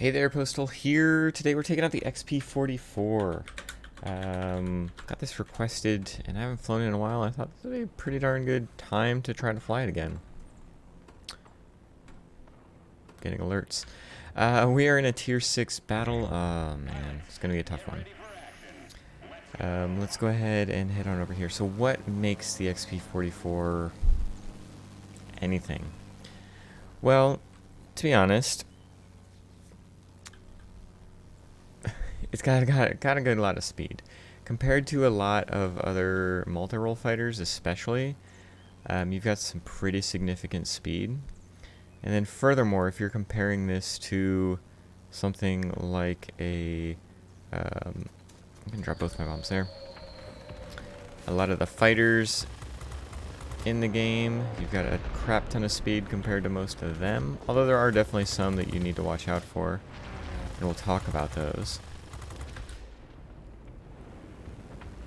Hey there, Postal here. Today we're taking out the XP-44. Got this requested, and I haven't flown it in a while. I thought this would be a pretty darn good time to try to fly it again. Getting alerts. We are in a Tier 6 battle. Oh, man. It's going to be a tough one. Let's go ahead and head on over here. So what makes the XP-44 anything? Well, to be honest, it's got a good lot of speed. Compared to a lot of other multi-role fighters especially, you've got some pretty significant speed. And then furthermore, if you're comparing this to something like a... I'm going to drop both my bombs there. A lot of the fighters in the game, you've got a crap ton of speed compared to most of them. Although there are definitely some that you need to watch out for. And we'll talk about those.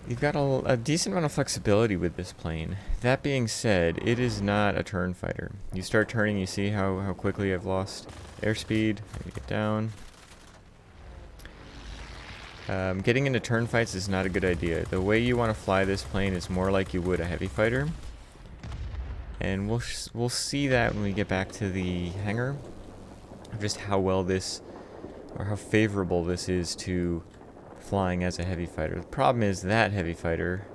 You've got a decent amount of flexibility with this plane. That being said, it is not a turn fighter. You start turning, you see how quickly I've lost airspeed. Let me get down. Getting into turn fights is not a good idea. The way you want to fly this plane is more like you would a heavy fighter. And we'll see that when we get back to the hangar. Just how well this, or how favorable this is to flying as a heavy fighter. The problem is that heavy fighter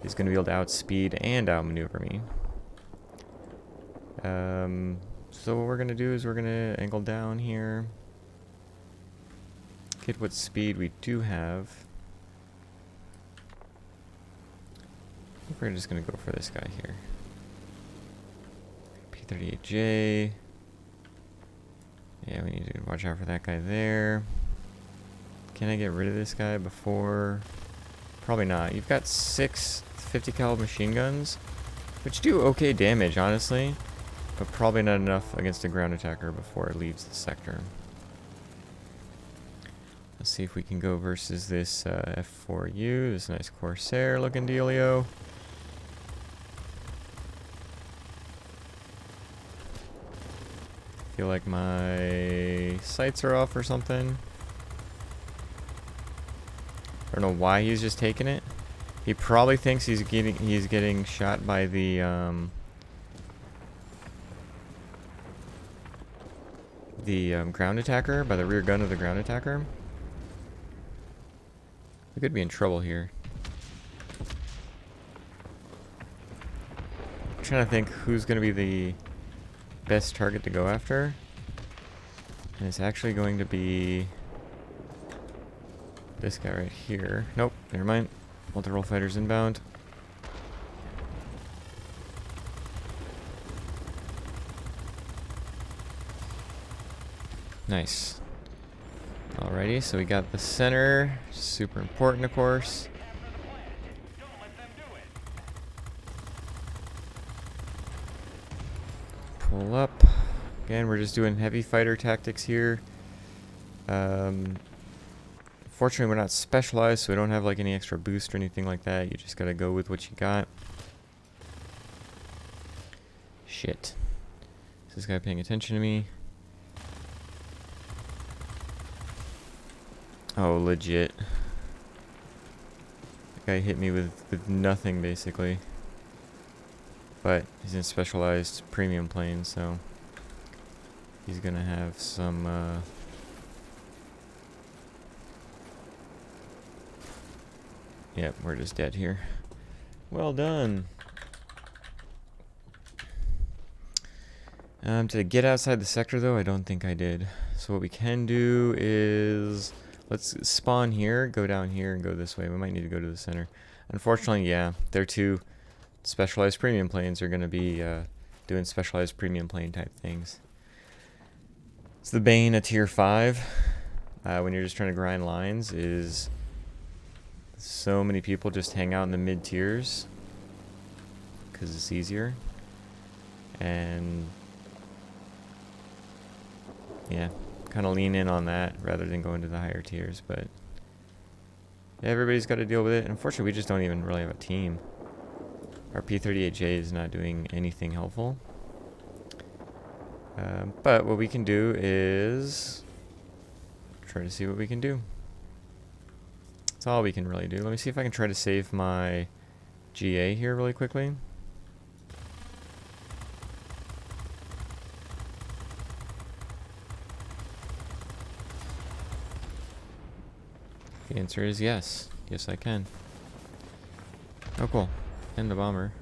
is going to be able to outspeed and outmaneuver me. So what we're going to do is we're going to angle down here. Get what speed we do have. I think we're just going to go for this guy here. P-38J. Yeah, we need to watch out for that guy there. Can I get rid of this guy before? Probably not. You've got 6 50 caliber machine guns, which do okay damage, honestly, but probably not enough against a ground attacker before it leaves the sector. Let's see if we can go versus this F4U, this nice Corsair looking dealio. Feel like my sights are off or something. I don't know why he's just taking it. He probably thinks he's getting shot by the ground attacker, by the rear gun of the ground attacker. We could be in trouble here. I'm trying to think who's going to be the best target to go after. And it's actually going to be this guy right here. Nope, never mind. Multi-role fighters inbound. Nice. Alrighty, so we got the center. Super important, of course. Pull up. Again, we're just doing heavy fighter tactics here. Fortunately, we're not specialized, so we don't have like any extra boost or anything like that. You just gotta go with what you got. Shit. Is this guy paying attention to me? Oh, legit. The guy hit me with nothing, basically. But he's in specialized premium planes, so he's gonna have some yep, we're just dead here. Well done. To get outside the sector, though, I don't think I did. So what we can do is let's spawn here, go down here, and go this way. We might need to go to the center. Unfortunately, yeah, their two specialized premium planes are going to be doing specialized premium plane type things. It's the bane of Tier 5 when you're just trying to grind lines is so many people just hang out in the mid tiers because it's easier. And yeah, kind of lean in on that rather than go into the higher tiers, but yeah, everybody's got to deal with it. Unfortunately, we just don't even really have a team. Our P-38J is not doing anything helpful. But what we can do is try to see what we can do. That's all we can really do. Let me see if I can try to save my GA here really quickly. The answer is yes. Yes, I can. Oh, cool. And the bomber.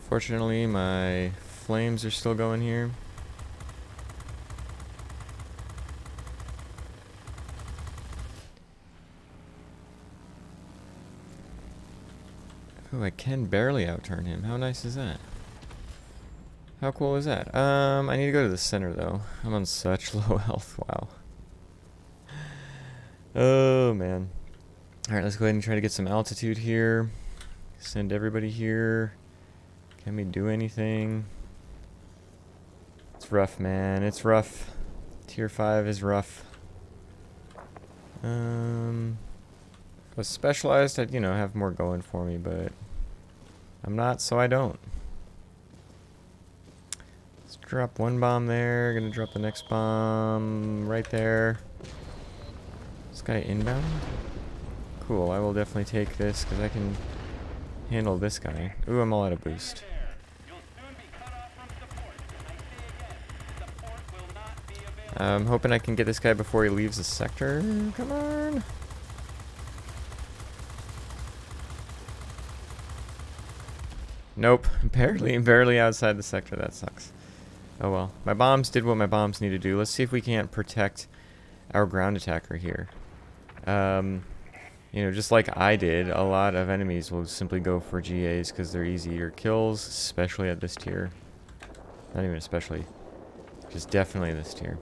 Fortunately, my flames are still going here. Oh, I can barely outturn him. How nice is that? How cool is that? I need to go to the center, though. I'm on such low health. Wow. Oh, man. Alright, let's go ahead and try to get some altitude here. Send everybody here. Can we do anything? It's rough, man. It's rough. Tier 5 is rough. If I was specialized, I'd, have more going for me, but I'm not, so I don't. Let's drop one bomb there. Gonna drop the next bomb right there. This guy inbound? Cool, I will definitely take this because I can handle this guy. Ooh, I'm all out of boost. I'm hoping I can get this guy before he leaves the sector. Come on. Nope. Barely outside the sector. That sucks. Oh well. My bombs did what my bombs need to do. Let's see if we can't protect our ground attacker here. Just like I did, a lot of enemies will simply go for GAs because they're easier kills, especially at this tier. Not even especially. Just definitely this tier.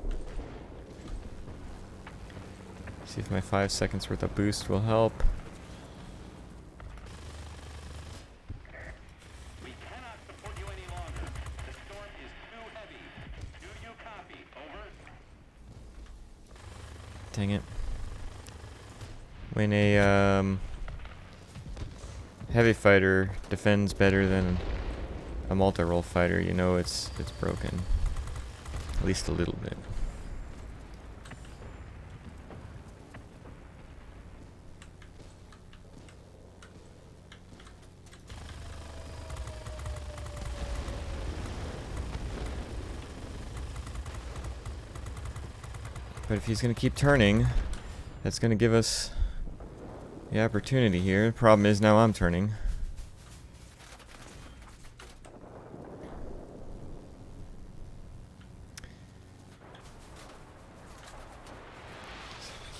See if my 5 seconds worth of boost will help. We cannot support you any longer. The storm is too heavy. Do you copy? Over. Dang it. When a heavy fighter defends better than a multi-role fighter, it's broken. At least a little bit. But if he's going to keep turning, that's going to give us the opportunity here. The problem is now I'm turning.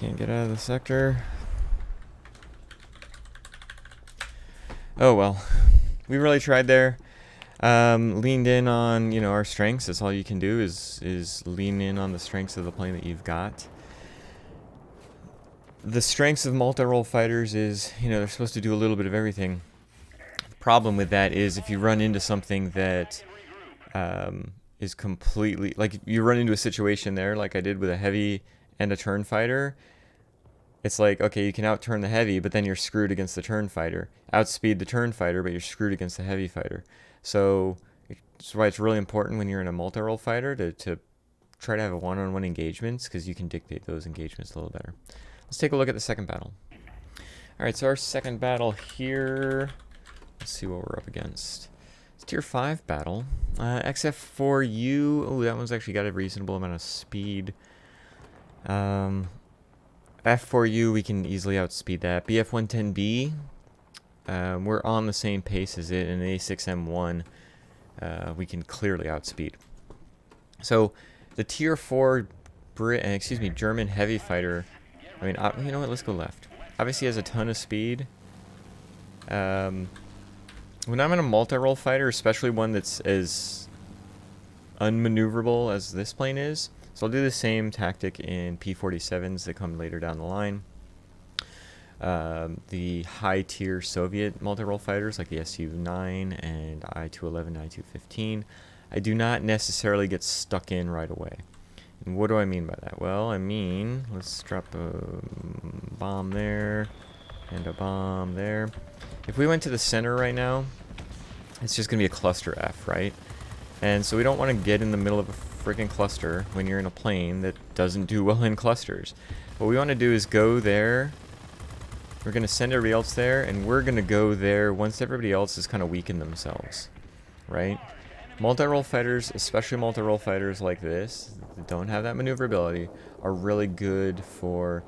Can't get out of the sector. Oh well. We really tried there. Leaned in on, our strengths. That's all you can do is lean in on the strengths of the plane that you've got. The strengths of multi-role fighters is, they're supposed to do a little bit of everything. The problem with that is if you run into something that is completely... Like, you run into a situation there, like I did with a heavy and a turn fighter. It's like, okay, you can outturn the heavy, but then you're screwed against the turn fighter. Outspeed the turn fighter, but you're screwed against the heavy fighter. So that's why it's really important when you're in a multi-role fighter to try to have a one-on-one engagements, because you can dictate those engagements a little better. Let's take a look at the second battle. Alright, so our second battle here, let's see what we're up against. It's tier 5 battle. XF-4U, oh, that one's actually got a reasonable amount of speed. F4U, we can easily outspeed that. BF-110B, we're on the same pace as it, and the A6M1, we can clearly outspeed. So, the tier 4 German heavy fighter, I mean, you know what, let's go left. Obviously has a ton of speed. When I'm in a multi-role fighter, especially one that's as unmaneuverable as this plane is, so I'll do the same tactic in P-47s that come later down the line. The high-tier Soviet multi-role fighters like the Su-9 and I-211, I-215, I do not necessarily get stuck in right away. And what do I mean by that? Well, I mean, let's drop a bomb there and a bomb there. If we went to the center right now, it's just going to be a cluster F, right? And so we don't want to get in the middle of a freaking cluster when you're in a plane that doesn't do well in clusters. What we want to do is go there. We're going to send everybody else there, and we're going to go there once everybody else has kind of weakened themselves, right? Multi-role fighters, especially multi-role fighters like this, that don't have that maneuverability, are really good for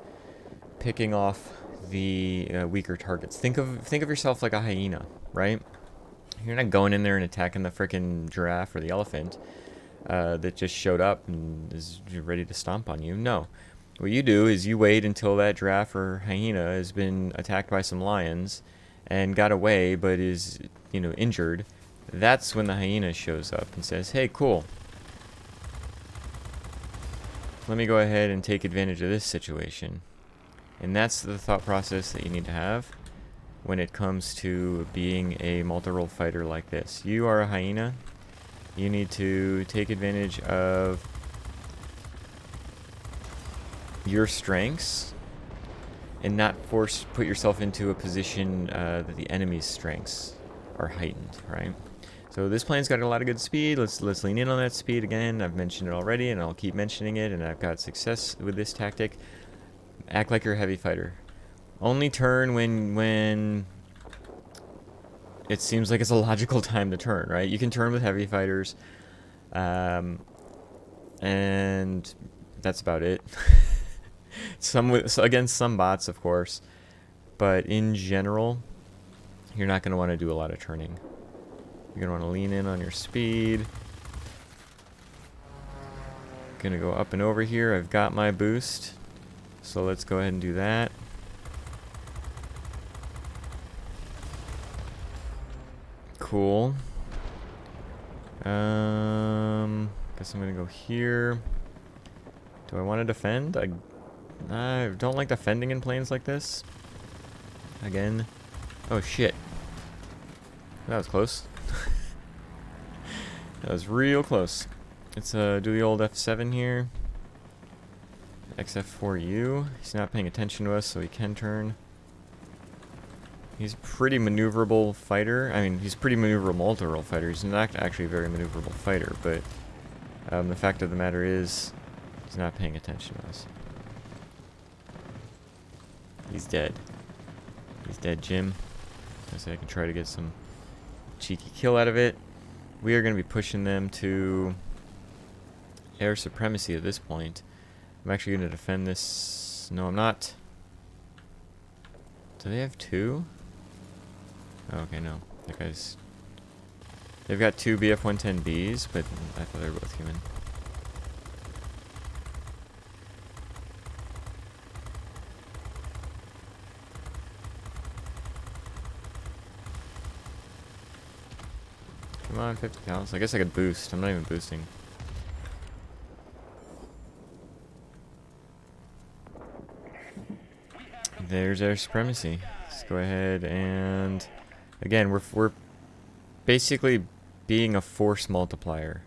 picking off the weaker targets. Think of yourself like a hyena, right? You're not going in there and attacking the freaking giraffe or the elephant that just showed up and is ready to stomp on you. No. What you do is you wait until that giraffe or hyena has been attacked by some lions and got away but is, injured. That's when the hyena shows up and says, hey, cool. Let me go ahead and take advantage of this situation. And that's the thought process that you need to have when it comes to being a multi-role fighter like this. You are a hyena. You need to take advantage of your strengths and not put yourself into a position that the enemy's strengths are heightened, right? So this plane's got a lot of good speed. Let's lean in on that speed again. I've mentioned it already, and I'll keep mentioning it, and I've got success with this tactic. Act like you're a heavy fighter. Only turn when it seems like it's a logical time to turn, right? You can turn with heavy fighters, and that's about it. Against some bots, of course, but in general, you're not going to want to do a lot of turning. You're going to want to lean in on your speed. Going to go up and over here. I've got my boost, so let's go ahead and do that. Cool. Guess I'm gonna go here. Do I want to defend? I don't like defending in planes like this. Again. Oh shit. That was close. That was real close. Let's do the old F7 here. XF4U. He's not paying attention to us, so he can turn. He's a pretty maneuverable fighter. I mean, he's a pretty maneuverable multi-role fighter. He's not actually a very maneuverable fighter, but the fact of the matter is, he's not paying attention to us. He's dead. He's dead, Jim. I can try to get some cheeky kill out of it. We are going to be pushing them to air supremacy at this point. I'm actually going to defend this. No, I'm not. Do they have two? Oh, okay, no. That guy's... They've got two BF-110Bs, but I thought they were both human. Come on, 50 counts. I guess I could boost. I'm not even boosting. There's air supremacy. Let's go ahead and... Again, we're basically being a force multiplier.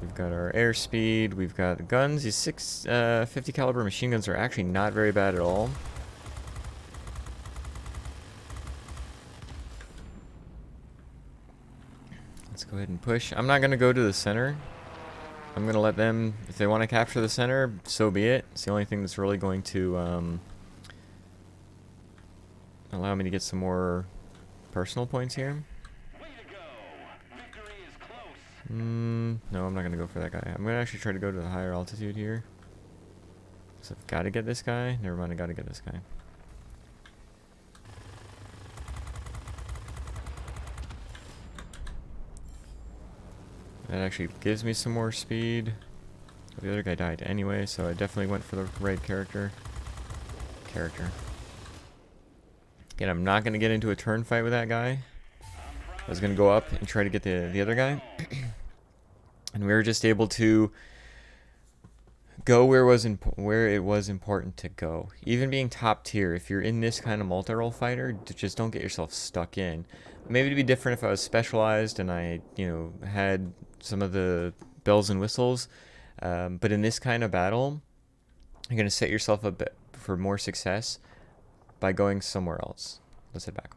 We've got our airspeed, we've got the guns. These 50 caliber machine guns are actually not very bad at all. Let's go ahead and push. I'm not going to go to the center. I'm going to let them, if they want to capture the center, so be it. It's the only thing that's really going to allow me to get some more personal points here. No, I'm not going to go for that guy. I'm going to actually try to go to the higher altitude here. So I've got to get this guy. Never mind, I got to get this guy. That actually gives me some more speed. The other guy died anyway, so I definitely went for the right character. Again, I'm not going to get into a turn fight with that guy. I was going to go up and try to get the other guy. And we were just able to go where it was important to go. Even being top tier, if you're in this kind of multi-role fighter, just don't get yourself stuck in. Maybe it'd be different if I was specialized and I, had some of the bells and whistles. But in this kind of battle, you're going to set yourself up for more success by going somewhere else. let's head back.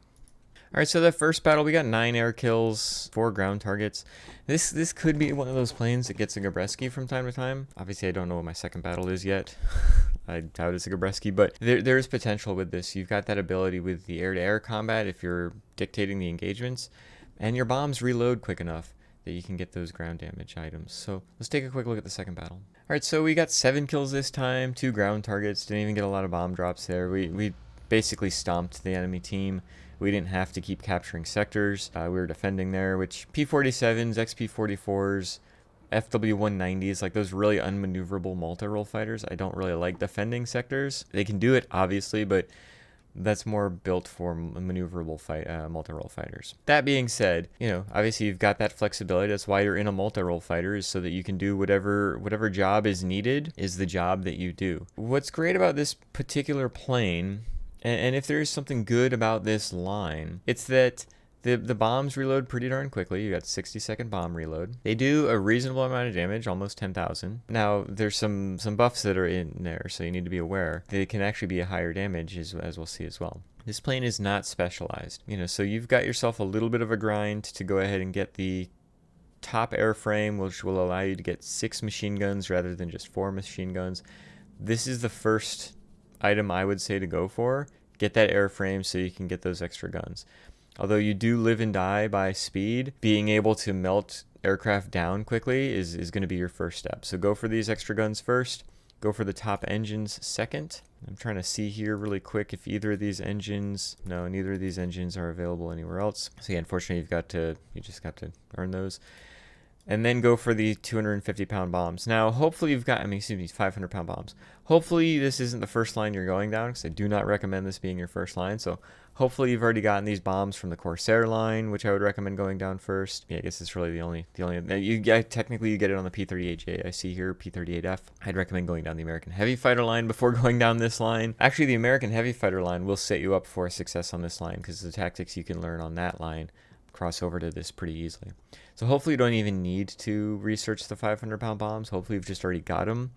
All right, so the first battle, we got 9 air kills, 4 ground targets. This could be one of those planes that gets a Gabreski from time to time. Obviously, I don't know what my second battle is yet. I doubt it's a Gabreski, but there is potential with this. You've got that ability with the air-to-air combat if you're dictating the engagements, and your bombs reload quick enough that you can get those ground damage items. So let's take a quick look at the second battle. All right, so we got 7 kills this time, 2 ground targets. Didn't even get a lot of bomb drops there. We basically stomped the enemy team. We didn't have to keep capturing sectors. We were defending there, which P-47s, XP-44s, FW-190s, like those really unmaneuverable multi-role fighters, I don't really like defending sectors. They can do it, obviously, but that's more built for maneuverable multi-role fighters. That being said, you know, obviously you've got that flexibility. That's why you're in a multi-role fighter, is so that you can do whatever job is needed is the job that you do. What's great about this particular plane, and if there is something good about this line, it's that the bombs reload pretty darn quickly. You got 60-second bomb reload. They do a reasonable amount of damage, almost 10,000. Now, there's some buffs that are in there, so you need to be aware. They can actually be a higher damage, as we'll see as well. This plane is not specialized, you know, so you've got yourself a little bit of a grind to go ahead and get the top airframe, which will allow you to get 6 machine guns rather than just 4 machine guns. This is the first item I would say to go for. Get that airframe so you can get those extra guns. Although you do live and die by speed, being able to melt aircraft down quickly is going to be your first step. So go for these extra guns first. Go for the top engines second. I'm trying to see here really quick if either of these engines, no, neither of these engines are available anywhere else. So yeah, unfortunately you just got to earn those. And then go for the 250-pound bombs. Now, hopefully you've got, 500-pound bombs. Hopefully this isn't the first line you're going down, because I do not recommend this being your first line. So hopefully you've already gotten these bombs from the Corsair line, which I would recommend going down first. Yeah, I guess it's really the only technically you get it on the P-38J. I see here, P-38F. I'd recommend going down the American Heavy Fighter line before going down this line. Actually, the American Heavy Fighter line will set you up for success on this line, because the tactics you can learn on that line cross over to this pretty easily. So hopefully you don't even need to research the 500-pound bombs. Hopefully you've just already got them.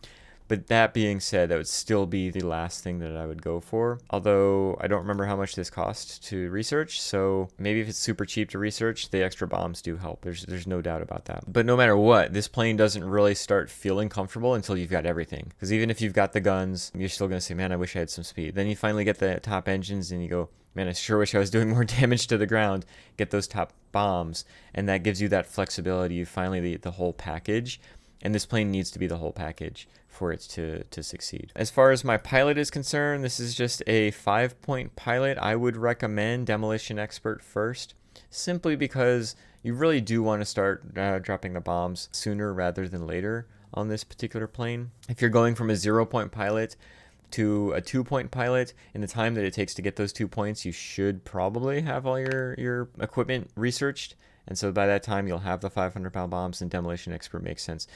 But that being said, that would still be the last thing that I would go for. Although I don't remember how much this costs to research, so maybe if it's super cheap to research, the extra bombs do help. There's no doubt about that. But no matter what, this plane doesn't really start feeling comfortable until you've got everything. Because even if you've got the guns, you're still going to say, man, I wish I had some speed. Then you finally get the top engines and you go, man, I sure wish I was doing more damage to the ground. Get those top bombs, and that gives you that flexibility. You finally the whole package, and this plane needs to be the whole package for it to succeed. As far as my pilot is concerned, this is just a 5-point pilot. I would recommend Demolition Expert first, simply because you really do want to start dropping the bombs sooner rather than later on this particular plane. If you're going from a 0-point pilot to a 2-point pilot, in the time that it takes to get those 2 points, you should probably have all your equipment researched. And so by that time, you'll have the 500-pound bombs, and Demolition Expert makes sense.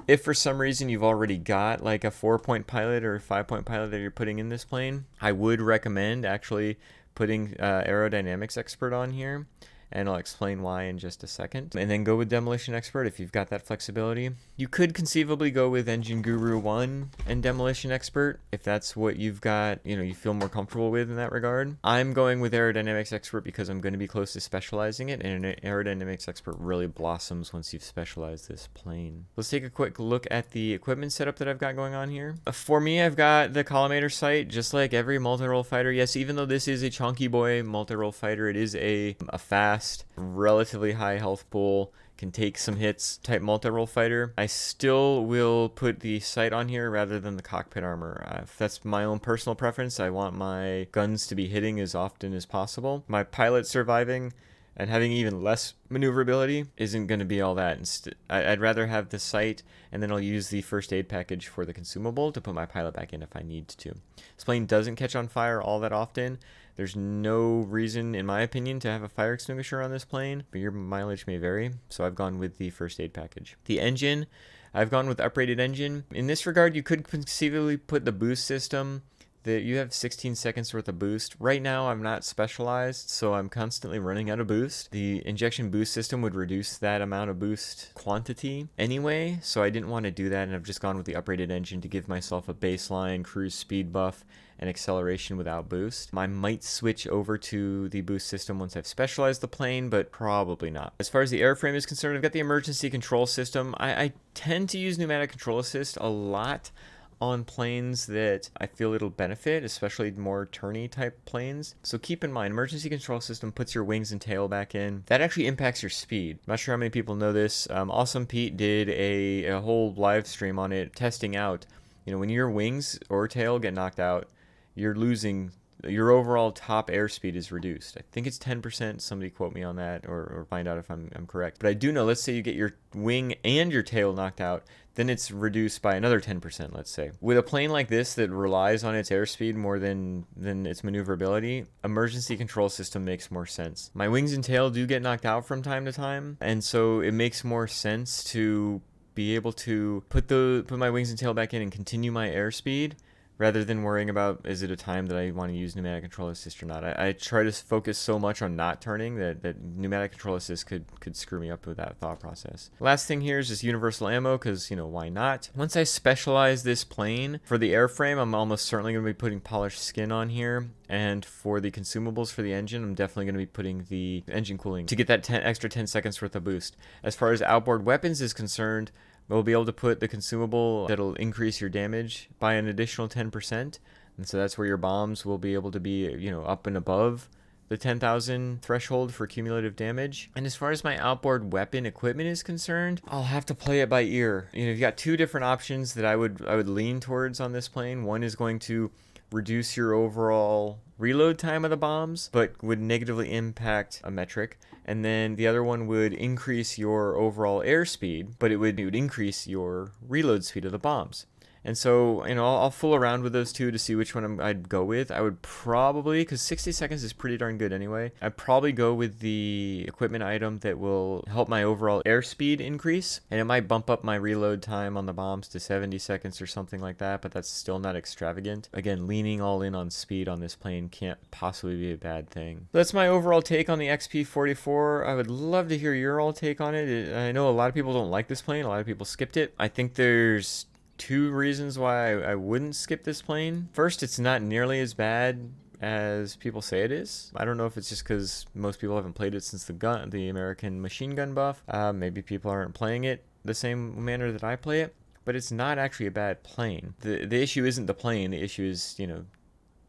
If for some reason you've already got like a 4-point pilot or a 5-point pilot that you're putting in this plane, I would recommend actually putting Aerodynamics Expert on here. And I'll explain why in just a second. And then go with Demolition Expert if you've got that flexibility. You could conceivably go with Engine Guru 1 and Demolition Expert if that's what you've got, you feel more comfortable with in that regard. I'm going with Aerodynamics Expert because I'm going to be close to specializing it, and an Aerodynamics Expert really blossoms once you've specialized this plane. Let's take a quick look at the equipment setup that I've got going on here. For me, I've got the collimator sight, just like every multi-role fighter. Yes, even though this is a chunky boy multi-role fighter, it is a fast, relatively high health pool, can take some hits type multi-role fighter. I still will put the sight on here rather than the cockpit armor. If that's my own personal preference, I want my guns to be hitting as often as possible. My pilot surviving and having even less maneuverability isn't going to be all that. I'd rather have the sight, and then I'll use the first aid package for the consumable to put my pilot back in if I need to. This plane doesn't catch on fire all that often. There's no reason, in my opinion, to have a fire extinguisher on this plane, but your mileage may vary, so I've gone with the first aid package. The engine, I've gone with uprated engine. In this regard, you could conceivably put the boost system that you have 16 seconds worth of boost. Right now I'm not specialized, so I'm constantly running out of boost. The injection boost system would reduce that amount of boost quantity anyway, so I didn't want to do that, and I've just gone with the uprated engine to give myself a baseline cruise speed buff and acceleration without boost. I might switch over to the boost system once I've specialized the plane, but probably not. As far as the airframe is concerned, I've got the emergency control system. I tend to use pneumatic control assist a lot on planes that I feel it'll benefit, especially more turny type planes. So keep in mind, emergency control system puts your wings and tail back in. That actually impacts your speed. I'm not sure how many people know this. Awesome Pete did a whole live stream on it, testing out, when your wings or tail get knocked out, you're losing, your overall top airspeed is reduced. I think it's 10%. Somebody quote me on that, or find out if I'm correct. But I do know, let's say you get your wing and your tail knocked out, then it's reduced by another 10%, let's say. With a plane like this that relies on its airspeed more than its maneuverability, emergency control system makes more sense. My wings and tail do get knocked out from time to time, and so it makes more sense to be able to put my wings and tail back in and continue my airspeed, rather than worrying about, is it a time that I want to use pneumatic control assist or not. I try to focus so much on not turning that pneumatic control assist could screw me up with that thought process. Last thing here is just universal ammo, because, why not? Once I specialize this plane, for the airframe, I'm almost certainly going to be putting polished skin on here. And for the consumables for the engine, I'm definitely going to be putting the engine cooling to get that extra 10 seconds worth of boost. As far as outboard weapons is concerned, we'll be able to put the consumable that'll increase your damage by an additional 10%. And so that's where your bombs will be able to be, up and above the 10,000 threshold for cumulative damage. And as far as my outboard weapon equipment is concerned, I'll have to play it by ear. You've got two different options that I would lean towards on this plane. One is going to reduce your overall reload time of the bombs, but would negatively impact a metric. And then the other one would increase your overall airspeed, but it would increase your reload speed of the bombs. And so, I'll fool around with those two to see which one I'd go with. I would probably, because 60 seconds is pretty darn good anyway, I'd probably go with the equipment item that will help my overall airspeed increase. And it might bump up my reload time on the bombs to 70 seconds or something like that, but that's still not extravagant. Again, leaning all in on speed on this plane can't possibly be a bad thing. That's my overall take on the XP-44. I would love to hear your all take on it. I know a lot of people don't like this plane. A lot of people skipped it. I think there's two reasons why I wouldn't skip this plane. First, it's not nearly as bad as people say it is. I don't know if it's just because most people haven't played it since the American machine gun buff. Maybe people aren't playing it the same manner that I play it, but it's not actually a bad plane. The issue isn't the plane. The issue is,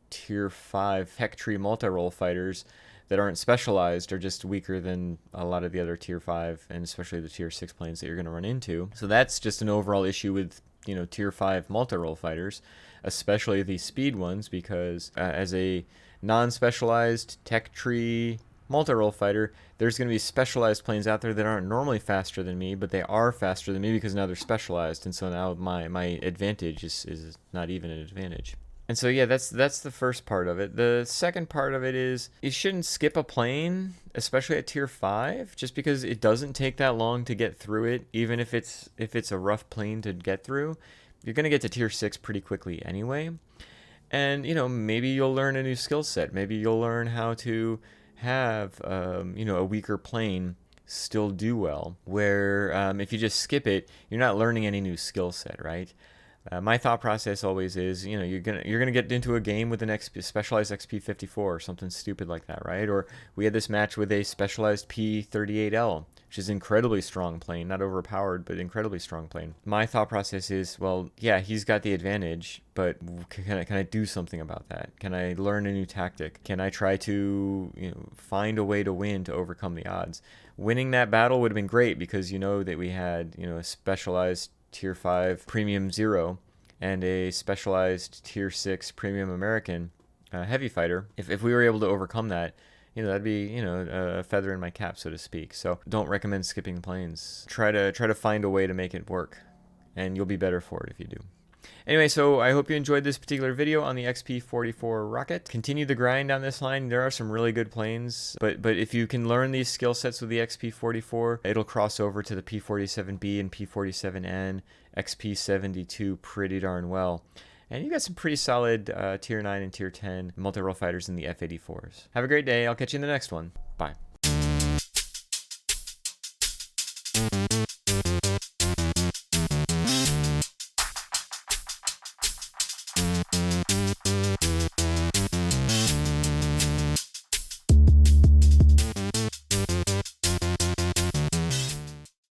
tier 5 tech tree multi-role fighters that aren't specialized are just weaker than a lot of the other tier 5 and especially the tier 6 planes that you're going to run into. So that's just an overall issue with tier 5 multi-role fighters, especially the speed ones, because as a non-specialized tech tree multi-role fighter, there's going to be specialized planes out there that aren't normally faster than me, but they are faster than me because now they're specialized, and so now my advantage is not even an advantage. And so yeah, that's the first part of it. The second part of it is you shouldn't skip a plane, especially at tier 5, just because it doesn't take that long to get through it. Even if it's a rough plane to get through, you're going to get to tier 6 pretty quickly anyway. And maybe you'll learn a new skill set. Maybe you'll learn how to have a weaker plane still do well, where if you just skip it, you're not learning any new skill set, right? My thought process always is, you're gonna get into a game with an specialized XP-44 or something stupid like that, right? Or we had this match with a specialized P-38L, which is an incredibly strong plane, not overpowered, but incredibly strong plane. My thought process is, well, yeah, he's got the advantage, but can I do something about that? Can I learn a new tactic? Can I try to find a way to win to overcome the odds? Winning that battle would have been great because that we had a specialized tier 5 premium 0 and a specialized tier 6 premium American heavy fighter. If we were able to overcome that, that'd be a feather in my cap, so to speak. So don't recommend skipping planes. Try to find a way to make it work, and you'll be better for it if you do. Anyway, so I hope you enjoyed this particular video on the XP-44 rocket. Continue the grind down this line. There are some really good planes, but if you can learn these skill sets with the XP-44, it'll cross over to the P-47B and P-47N, XP-72 pretty darn well. And you got some pretty solid tier 9 and tier 10 multi-role fighters in the F-84s. Have a great day. I'll catch you in the next one. Bye.